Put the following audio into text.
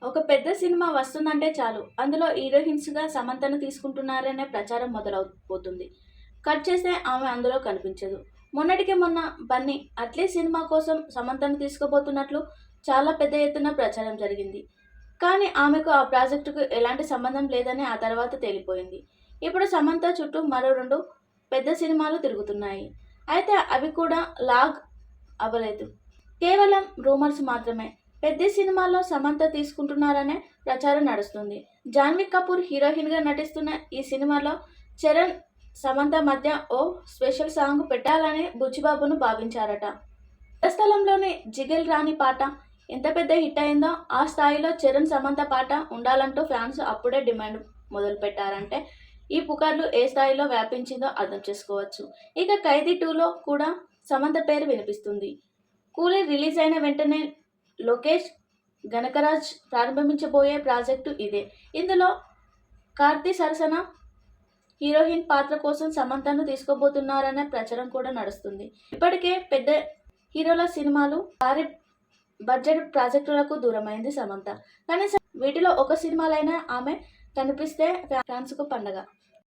ఒక పెద్ద సినిమా వస్తుందంటే చాలు అందులో హీరోయిన్స్‌గా సమంతను తీసుకుంటున్నారనే ప్రచారం మొదలవుపోతుంది. కట్ చేస్తే ఆమె అందులో కనిపించదు. మొన్నటికి మొన్న 'బన్నీ' అట్లీ సినిమా కోసం సమంతను తీసుకోబోతున్నట్లు చాలా పెద్ద ఎత్తున ప్రచారం జరిగింది. కానీ ఆమెకు ఆ ప్రాజెక్టుకు ఎలాంటి సంబంధం లేదని ఆ తర్వాత తేలిపోయింది. ఇప్పుడు సమంత చుట్టూ మరో 2 పెద్ద సినిమాలు తిరుగుతున్నాయి. అయితే అవి కూడా లాగ్ అవ్వలేదు. కేవలం రూమర్స్ మాత్రమే. పెద్ద సినిమాల్లో సమంత తీసుకుంటున్నారనే ప్రచారం నడుస్తుంది. జాన్వీ కపూర్ హీరోయిన్‌గా నటిస్తున్న ఈ సినిమాలో చరణ్, సమంత మధ్య ఓ స్పెషల్ సాంగ్ పెట్టాలని బుచ్చిబాబును భావించారట. రంగస్థలంలోని 'జిగేల్ రాణి' పాట ఎంత పెద్ద హిట్ అయిందో ఆ స్థాయిలో చరణ్, సమంత పాట ఉండాలంటూ ఫ్యాన్స్ అప్పుడే డిమాండ్ మొదలుపెట్టారంటే ఈ పుకార్లు ఏ స్థాయిలో వ్యాపించిందో అర్థం చేసుకోవచ్చు. ఇక 'ఖైదీ 2'లో కూడా సమంత పేరు వినిపిస్తుంది. 'కూలీ' రిలీజ్ అయిన వెంటనే లోకేష్ గణకరాజ్ ప్రారంభించబోయే ప్రాజెక్టు ఇదే. ఇందులో కార్తీ సరసన హీరోయిన్ పాత్ర కోసం సమంతను తీసుకోబోతున్నారనే ప్రచారం కూడా నడుస్తుంది. ఇప్పటికే పెద్ద హీరోల సినిమాలు, భారీ బడ్జెట్ ప్రాజెక్టులకు దూరమైంది సమంత. కనీసం వీటిలో ఒక సినిమాలైనా ఆమె కనిపిస్తే ఫ్యాన్స్‌కు పండగ.